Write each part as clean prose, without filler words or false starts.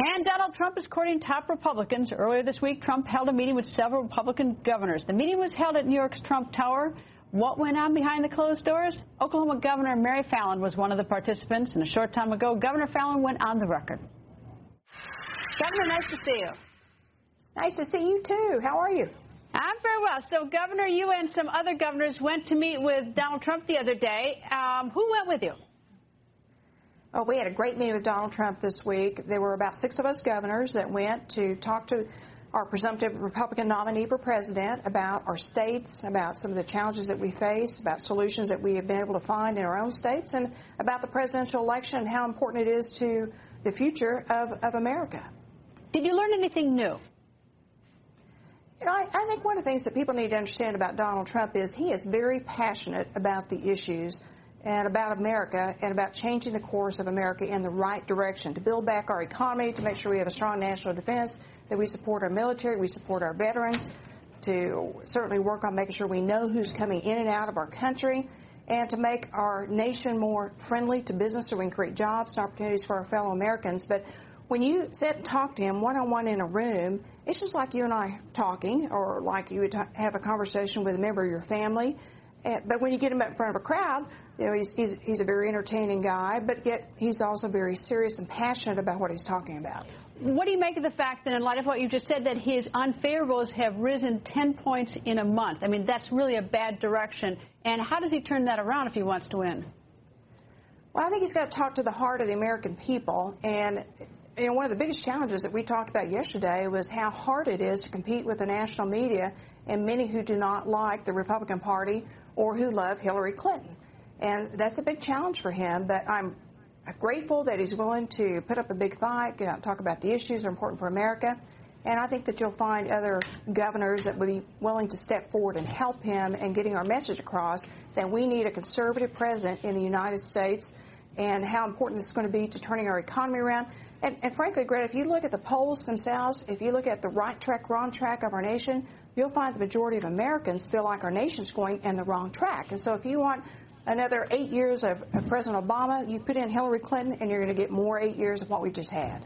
And Donald Trump is courting top Republicans. Earlier this week, Trump held a meeting with several Republican governors. The meeting was held at New York's Trump Tower. What went on behind the closed doors? Oklahoma Governor Mary Fallin was one of the participants, and a short time ago, Governor Fallin went on the record. Governor, nice to see you. Nice to see you, too. How are you? I'm very well. So, Governor, you and some other governors went to meet with Donald Trump the other day. Who went with you? Oh, we had a great meeting with Donald Trump this week. There were about 6 of us governors that went to talk to our presumptive Republican nominee for president about our states, about some of the challenges that we face, about solutions that we have been able to find in our own states, and about the presidential election and how important it is to the future of America. Did you learn anything new? You know, I think one of the things that people need to understand about Donald Trump is he is very passionate about the issues and about America and about changing the course of America in the right direction, to build back our economy, to make sure we have a strong national defense, that we support our military, we support our veterans, to certainly work on making sure we know who's coming in and out of our country, and to make our nation more friendly to business so we can create jobs and opportunities for our fellow Americans. But when you sit and talk to him one-on-one in a room, it's just like you and I talking, or like you would have a conversation with a member of your family. But when you get him up in front of a crowd, you know, he's a very entertaining guy, but yet he's also very serious and passionate about what he's talking about. What do you make of the fact that, in light of what you just said, that his unfavorables have risen 10 points in a month? I mean, that's really a bad direction. And how does he turn that around if he wants to win? Well, I think he's got to talk to the heart of the American people. And you know, one of the biggest challenges that we talked about yesterday was how hard it is to compete with the national media and many who do not like the Republican Party or who love Hillary Clinton. And that's a big challenge for him, but I'm grateful that he's willing to put up a big fight, get out and talk about the issues that are important for America. And I think that you'll find other governors that would be willing to step forward and help him in getting our message across that we need a conservative president in the United States, and how important it's going to be to turning our economy around. And frankly, Greta, if you look at the polls themselves, if you look at the right track, wrong track of our nation, you'll find the majority of Americans feel like our nation's going in the wrong track. And so if you want another 8 years of President Obama, you put in Hillary Clinton, and you're going to get more 8 years of what we just had.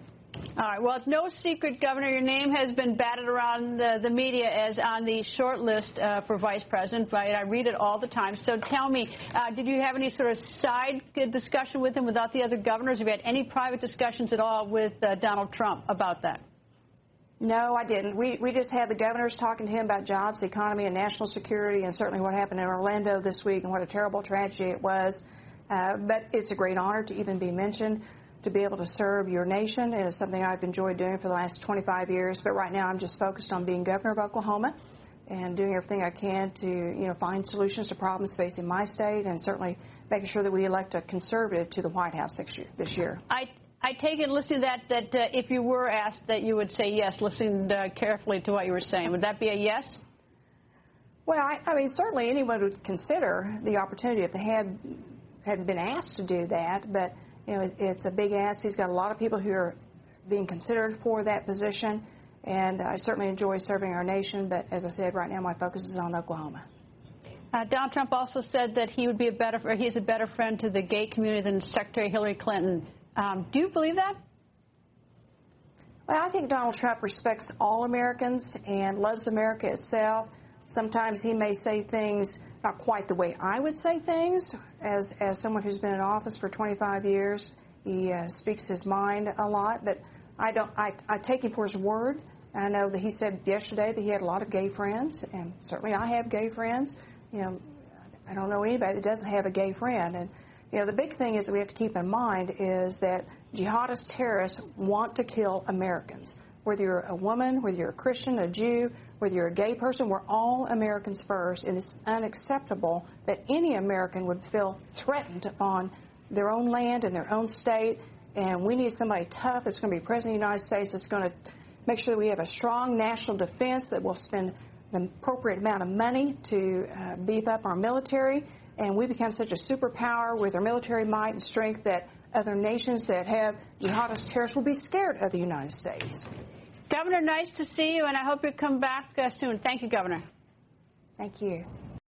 All right. Well, it's no secret, Governor, your name has been batted around the media as on the short list for vice president. I read it all the time. So tell me, did you have any sort of side discussion with him without the other governors? Have you had any private discussions at all with Donald Trump about that? No, I didn't. We just had the governors talking to him about jobs, the economy, and national security, and certainly what happened in Orlando this week and what a terrible tragedy it was. But it's a great honor to even be mentioned, to be able to serve your nation. It is something I've enjoyed doing for the last 25 years. But right now I'm just focused on being governor of Oklahoma and doing everything I can to, you know, find solutions to problems facing my state, and certainly making sure that we elect a conservative to the White House this year. I take it, listening to that if you were asked, that you would say yes, listening carefully to what you were saying. Would that be a yes? Well, I mean, certainly anyone would consider the opportunity if they had been asked to do that. But, you know, it's a big ask. He's got a lot of people who are being considered for that position. And I certainly enjoy serving our nation. But as I said, right now my focus is on Oklahoma. Donald Trump also said that he's a better friend to the gay community than Secretary Hillary Clinton. Do you believe that? Well, I think Donald Trump respects all Americans and loves America itself. Sometimes he may say things not quite the way I would say things. As someone who's been in office for 25 years, he speaks his mind a lot. But I take him for his word. I know that he said yesterday that he had a lot of gay friends, and certainly I have gay friends. You know, I don't know anybody that doesn't have a gay friend. And you know, the big thing is that we have to keep in mind is that jihadist terrorists want to kill Americans. Whether you're a woman, whether you're a Christian, a Jew, whether you're a gay person, we're all Americans first, and it's unacceptable that any American would feel threatened on their own land and their own state. And we need somebody tough that's going to be president of the United States, that's going to make sure that we have a strong national defense, that will spend the appropriate amount of money to beef up our military. And we become such a superpower with our military might and strength that other nations that have jihadist terrorists will be scared of the United States. Governor, nice to see you, and I hope you come back soon. Thank you, Governor. Thank you.